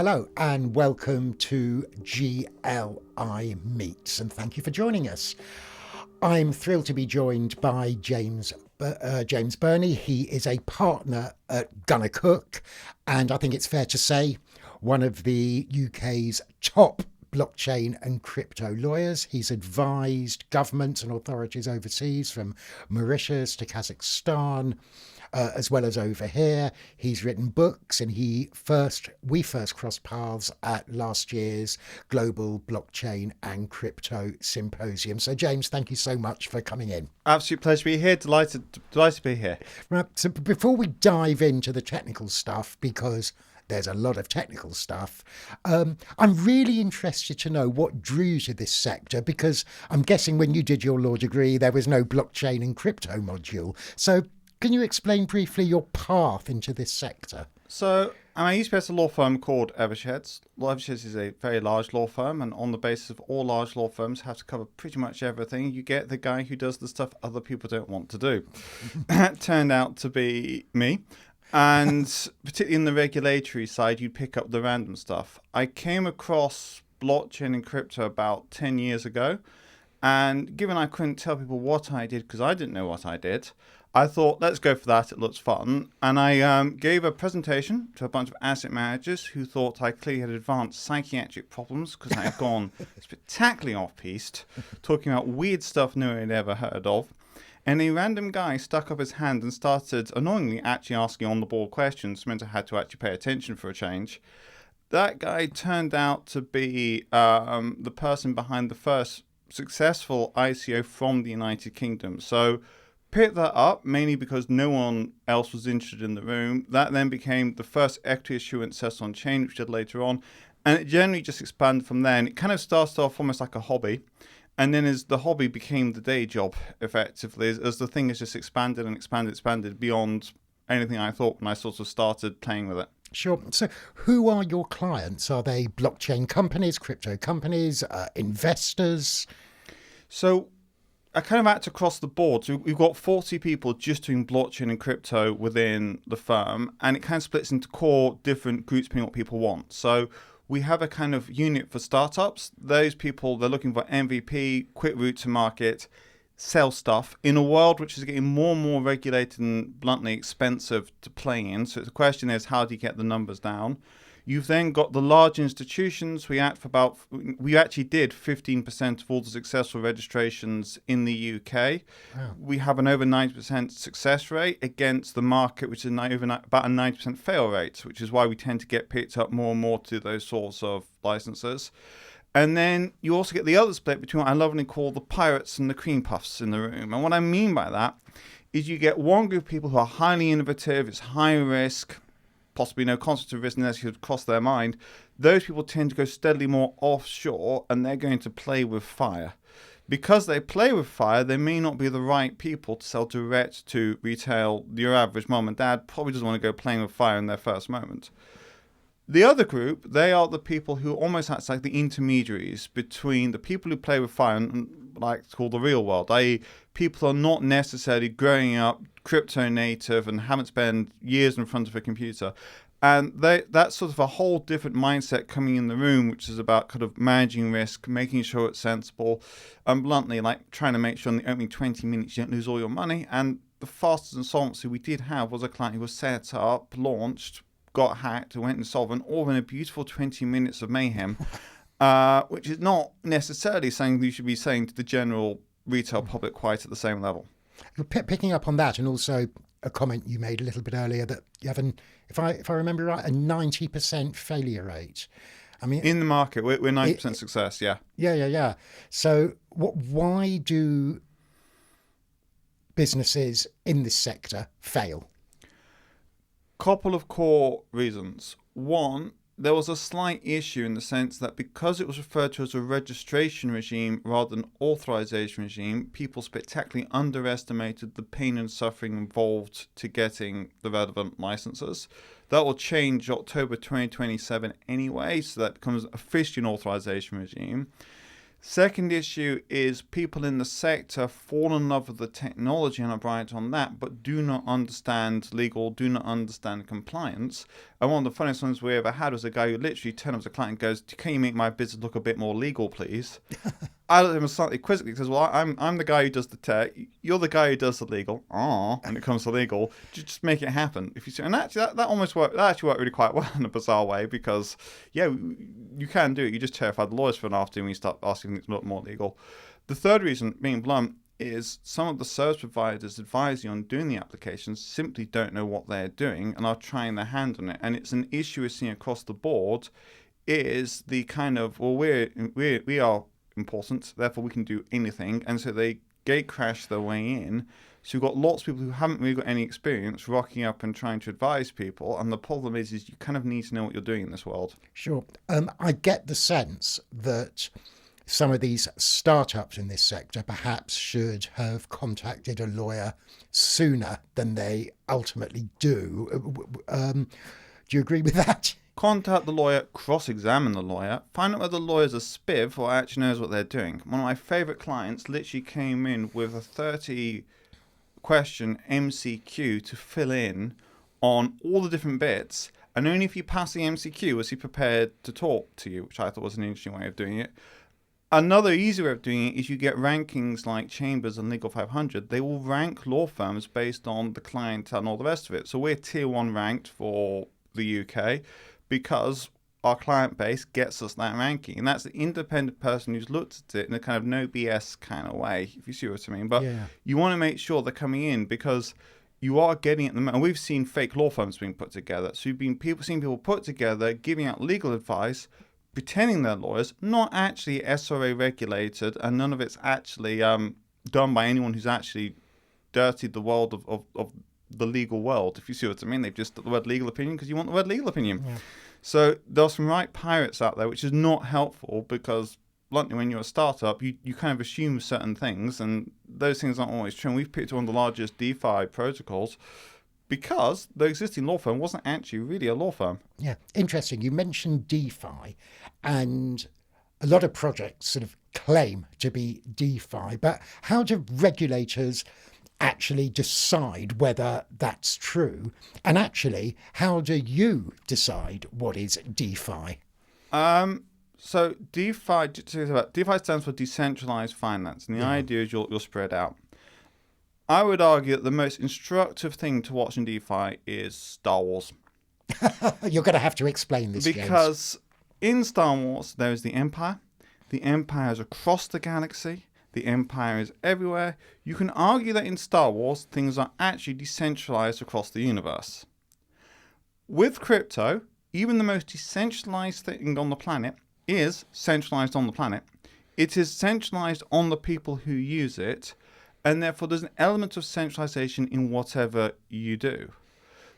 Hello and welcome to GLI Meets, and thank you for joining us. I'm thrilled to be joined by James Burnie. He is a partner at gunnercooke, and I think it's fair to say one of the UK's top blockchain and crypto lawyers. He's advised governments and authorities overseas, from Mauritius to Kazakhstan, as well as over here. He's written books, and we first crossed paths at last year's Global Blockchain and Crypto Symposium. So, James, thank you so much for coming in. Absolute pleasure to be here. Delighted to be here. Right, so before we dive into the technical stuff, because there's a lot of technical stuff, I'm really interested to know what drew you to this sector, because I'm guessing when you did your law degree, there was no blockchain and crypto module. So can you explain briefly your path into this sector? So I used to be at a law firm called Eversheds. Eversheds is a very large law firm, and on the basis of all large law firms have to cover pretty much everything, you get the guy who does the stuff other people don't want to do. That turned out to be me. And particularly in the regulatory side, you'd pick up the random stuff. I came across blockchain and crypto about 10 years ago. And given I couldn't tell people what I did because I didn't know what I did, I thought, let's go for that. It looks fun. And I gave a presentation to a bunch of asset managers who thought I clearly had advanced psychiatric problems because I had gone spectacularly off-piste, talking about weird stuff no one had ever heard of. And a random guy stuck up his hand and started annoyingly actually asking on-the-ball questions, meant I had to actually pay attention for a change. That guy turned out to be the person behind the first successful ICO from the United Kingdom. So picked that up mainly because no one else was interested in the room. That then became the first equity issuance set on chain, which did later on. And it generally just expanded from there. And it kind of started off almost like a hobby. And then as the hobby became the day job, effectively, as the thing has just expanded and expanded beyond anything I thought when I sort of started playing with it. Sure. So who are your clients? Are they blockchain companies, crypto companies, investors? So I kind of act across the board. So we've got 40 people just doing blockchain and crypto within the firm, and it kind of splits into core different groups depending on what people want. So we have a kind of unit for startups. Those people, they're looking for MVP, quick route to market, sell stuff in a world which is getting more and more regulated and bluntly expensive to play in. So the question is, how do you get the numbers down? You've then got the large institutions. We actually did 15% of all the successful registrations in the UK. Wow. We have an over 90% success rate against the market, which is about a 90% fail rate, which is why we tend to get picked up more and more to those sorts of licenses. And then you also get the other split between what I lovingly call the pirates and the cream puffs in the room. And what I mean by that is you get one group of people who are highly innovative, it's high risk, possibly no concept of risk unless you cross their mind. Those people tend to go steadily more offshore, and they're going to play with fire. Because they play with fire, they may not be the right people to sell direct to retail. Your average mom and dad probably doesn't want to go playing with fire in their first moment. The other group, they are the people who almost act like the intermediaries between the people who play with fire and like it's called the real world, i.e. people are not necessarily growing up crypto native and haven't spent years in front of a computer. And that's sort of a whole different mindset coming in the room, which is about kind of managing risk, making sure it's sensible, and bluntly, like trying to make sure in the opening 20 minutes you don't lose all your money. And the fastest insolvency we did have was a client who was set up, launched, got hacked, went insolvent, all in a beautiful 20 minutes of mayhem, which is not necessarily something you should be saying to the general retail public quite at the same level. Picking up on that, and also a comment you made a little bit earlier that you have if I remember right, a 90% failure rate. I mean, in the market, we're 90% success. Yeah. Yeah. So why do businesses in this sector fail? Couple of core reasons. One, there was a slight issue in the sense that because it was referred to as a registration regime rather than authorization regime, people spectacularly underestimated the pain and suffering involved to getting the relevant licenses. That will change October 2027 anyway, so that becomes officially an authorization regime. Second issue is people in the sector fall in love with the technology and are bright on that, but do not understand legal, do not understand compliance. And one of the funniest ones we ever had was a guy who literally turned up to a client and goes, "Can you make my business look a bit more legal, please?" I looked at him slightly quizzically because, well, I'm the guy who does the tech. You're the guy who does the legal. When it comes to legal, just make it happen. If you see, and actually, that almost worked. That actually worked really quite well in a bizarre way because, yeah, you can do it. You just terrify the lawyers for an afternoon when you start asking things a lot more legal. The third reason, being blunt, is some of the service providers advising on doing the applications simply don't know what they're doing and are trying their hand on it. And it's an issue we're seeing across the board. Is the kind of, well, we are important, therefore we can do anything, and so they gate crash their way in. So you've got lots of people who haven't really got any experience rocking up and trying to advise people, and the problem is you kind of need to know what you're doing in this world. Sure. I get the sense that some of these startups in this sector perhaps should have contacted a lawyer sooner than they ultimately do. Do you agree with that? Contact the lawyer, cross-examine the lawyer, find out whether the lawyer's a spiv or actually knows what they're doing. One of my favourite clients literally came in with a 30-question MCQ to fill in on all the different bits, and only if you pass the MCQ was he prepared to talk to you, which I thought was an interesting way of doing it. Another easy way of doing it is you get rankings like Chambers and Legal 500. They will rank law firms based on the client and all the rest of it. So we're tier 1 ranked for the UK, because our client base gets us that ranking. And that's the independent person who's looked at it in a kind of no BS kind of way, if you see what I mean. But you want to make sure they're coming in because you are getting at them. And we've seen fake law firms being put together. So you've seen people put together, giving out legal advice, pretending they're lawyers, not actually SRA regulated, and none of it's actually done by anyone who's actually dirtied the world of the legal world, if you see what I mean. They've just got the word legal opinion because you want the word legal opinion. Yeah. So there's some right pirates out there, which is not helpful because, bluntly, when you're a startup, you kind of assume certain things, and those things aren't always true. And we've picked one of the largest DeFi protocols because the existing law firm wasn't actually really a law firm. Yeah, interesting. You mentioned DeFi, and a lot of projects sort of claim to be DeFi, but how do regulators actually decide whether that's true? And actually, how do you decide what is DeFi? So DeFi stands for decentralized finance, and the idea is you'll spread out. I would argue that the most instructive thing to watch in DeFi is Star Wars. You're going to have to explain this, because in Star Wars there is the Empire. The Empire is across the galaxy. The Empire is everywhere. You can argue that in Star Wars, things are actually decentralized across the universe. With crypto, even the most decentralized thing on the planet is centralized on the planet. It is centralized on the people who use it, and therefore there's an element of centralization in whatever you do.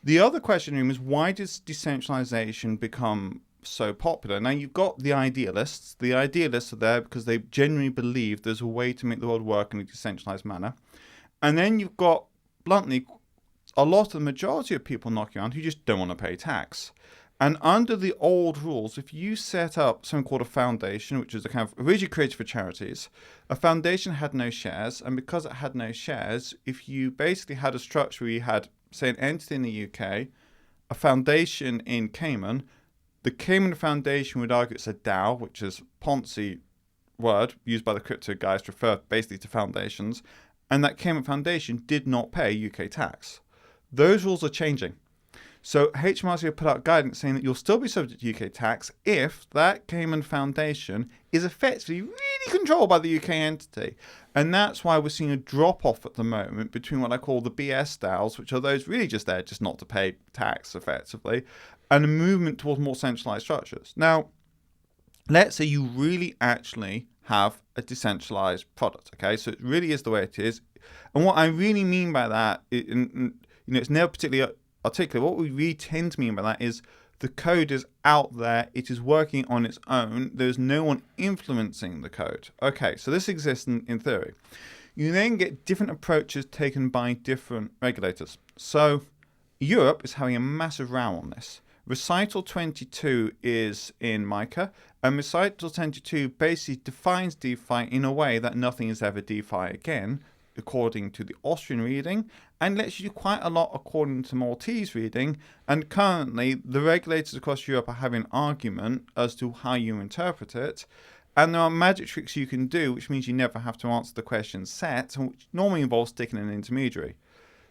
The other question is, why does decentralization become so popular? Now, you've got the idealists. The idealists are there because they genuinely believe there's a way to make the world work in a decentralized manner. And then you've got, bluntly, a lot of the majority of people knocking around who just don't want to pay tax. And under the old rules, if you set up something called a foundation, which is a kind of originally created for charities, a foundation had no shares. And because it had no shares, if you basically had a structure where you had, say, an entity in the UK, a foundation in Cayman, the Cayman Foundation would argue it's a DAO, which is Ponzi word used by the crypto guys to refer basically to foundations, and that Cayman Foundation did not pay UK tax. Those rules are changing. So HMRC have put out guidance saying that you'll still be subject to UK tax if that Cayman Foundation is effectively really controlled by the UK entity. And that's why we're seeing a drop-off at the moment between what I call the BS DAOs, which are those really just there just not to pay tax effectively, and a movement towards more centralized structures. Now, let's say you really actually have a decentralized product, okay? So it really is the way it is. And what I really mean by that, it's never particularly articulate. What we really tend to mean by that is the code is out there, it is working on its own, there's no one influencing the code. Okay, so this exists in theory. You then get different approaches taken by different regulators. So Europe is having a massive row on this. Recital 22 is in MICA, and Recital 22 basically defines DeFi in a way that nothing is ever DeFi again, according to the Austrian reading, and lets you do quite a lot according to Maltese reading. And currently, the regulators across Europe are having an argument as to how you interpret it. And there are magic tricks you can do, which means you never have to answer the question set, which normally involves sticking an intermediary.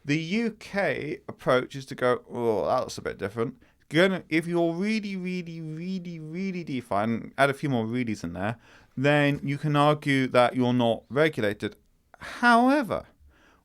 The UK approach is to go, oh, that's a bit different. If you're really, really, really, really DeFi, and add a few more readies in there, then you can argue that you're not regulated. However,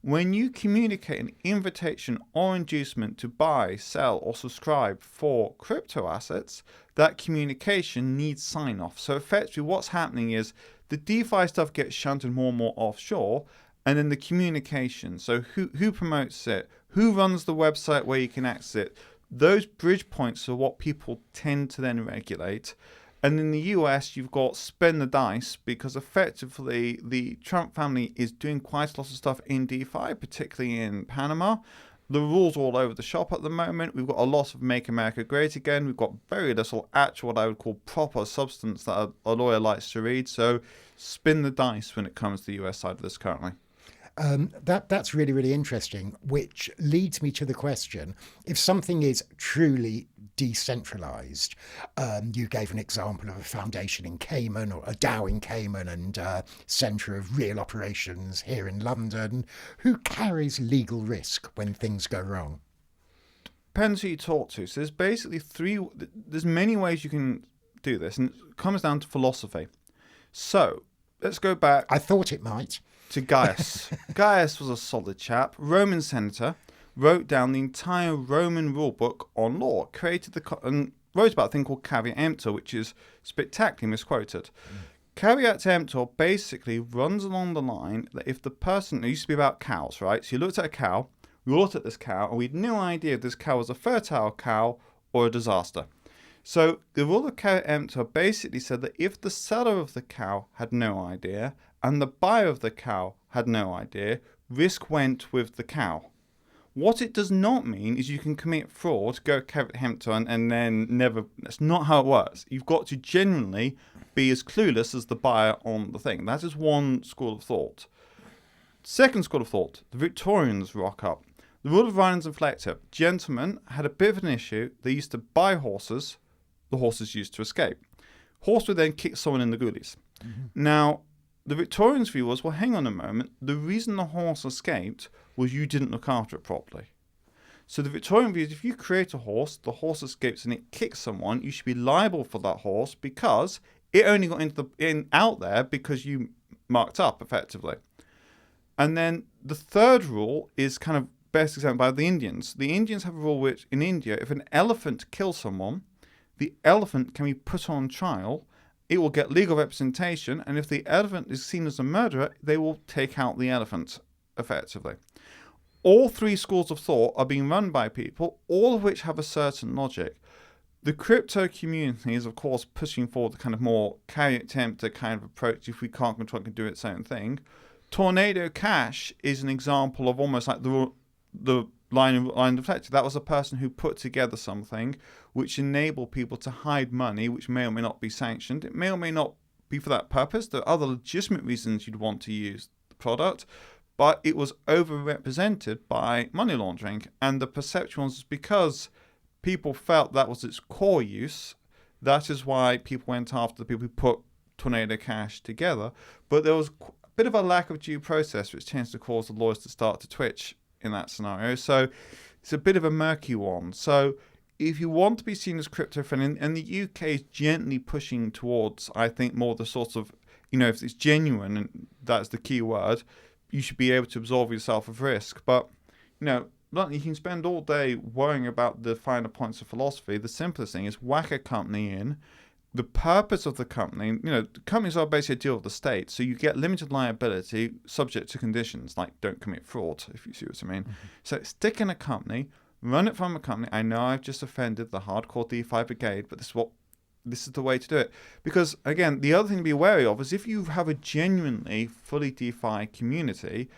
when you communicate an invitation or inducement to buy, sell, or subscribe for crypto assets, that communication needs sign-off. So effectively what's happening is the DeFi stuff gets shunted more and more offshore, and then the communication, so who promotes it, who runs the website where you can access it, those bridge points are what people tend to then regulate. And in the US, you've got spin the dice, because effectively the Trump family is doing quite a lot of stuff in DeFi, particularly in Panama. The rules are all over the shop at the moment. We've got a lot of Make America Great Again. We've got very little actual, what I would call proper substance that a lawyer likes to read. So spin the dice when it comes to the US side of this currently. That's really, really interesting, which leads me to the question, if something is truly decentralized, you gave an example of a foundation in Cayman or a DAO in Cayman and centre of real operations here in London, who carries legal risk when things go wrong? Depends who you talk to. So there's basically there's many ways you can do this, and it comes down to philosophy. So let's go back. I thought it might. To Gaius. Gaius was a solid chap, Roman senator, wrote down the entire Roman rule book on law, and wrote about a thing called caveat emptor, which is spectacularly misquoted. Caveat emptor basically runs along the line that if the person, it used to be about cows, right? So you looked at a cow, we looked at this cow, and we had no idea if this cow was a fertile cow or a disaster. So the rule of caveat emptor basically said that if the seller of the cow had no idea and the buyer of the cow had no idea, risk went with the cow. What it does not mean is you can commit fraud, go caveat emptor, and then never. That's not how it works. You've got to genuinely be as clueless as the buyer on the thing. That is one school of thought. Second school of thought, the Victorians rock up. The rule of Ryan's and Flechter. Gentlemen had a bit of an issue. They used to buy horses. The horses used to escape. Horse would then kick someone in the goolies. Mm-hmm. Now, the Victorians' view was, well, hang on a moment. The reason the horse escaped was you didn't look after it properly. So the Victorian view is if you create a horse, the horse escapes and it kicks someone, you should be liable for that horse because it only got out there because you marked up effectively. And then the third rule is kind of best examined by the Indians. The Indians have a rule which, in India, if an elephant kills someone, the elephant can be put on trial, it will get legal representation, and if the elephant is seen as a murderer, they will take out the elephant, effectively. All three schools of thought are being run by people, all of which have a certain logic. The crypto community is, of course, pushing forward the kind of more caveat emptor kind of approach. If we can't control it, can do its own thing. Tornado Cash is an example of almost like the line reflected. That was a person who put together something which enabled people to hide money, which may or may not be sanctioned. It may or may not be for that purpose. There are other legitimate reasons you'd want to use the product, but it was overrepresented by money laundering. And the perception was because people felt that was its core use. That is why people went after the people who put Tornado Cash together. But there was a bit of a lack of due process, which tends to cause the lawyers to start to twitch in that scenario. So it's a bit of a murky one. So if you want to be seen as crypto friendly, and the UK is gently pushing towards, I think, more the sort of, if it's genuine, and that's the key word, you should be able to absolve yourself of risk. But, you can spend all day worrying about the finer points of philosophy. The simplest thing is whack a company in. The purpose of the company, companies are basically a deal with the state. So you get limited liability subject to conditions like don't commit fraud, if you see what I mean. Mm-hmm. So stick in a company, run it from a company. I know I've just offended the hardcore DeFi brigade, but this is the way to do it. Because, again, the other thing to be wary of is if you have a genuinely fully DeFi community,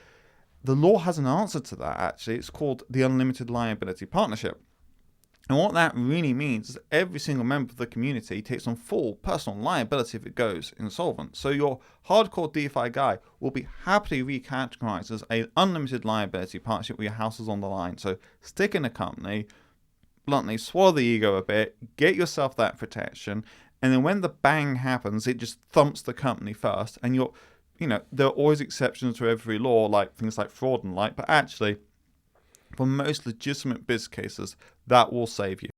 the law has an answer to that, actually. It's called the Unlimited Liability Partnership. And what that really means is every single member of the community takes on full personal liability if it goes insolvent. So your hardcore DeFi guy will be happily recategorized as an unlimited liability partnership where your house is on the line. So stick in a company, bluntly swallow the ego a bit, get yourself that protection, and then when the bang happens, it just thumps the company first. And there are always exceptions to every law, like things like fraud and like, but actually, for most legitimate business cases, that will save you.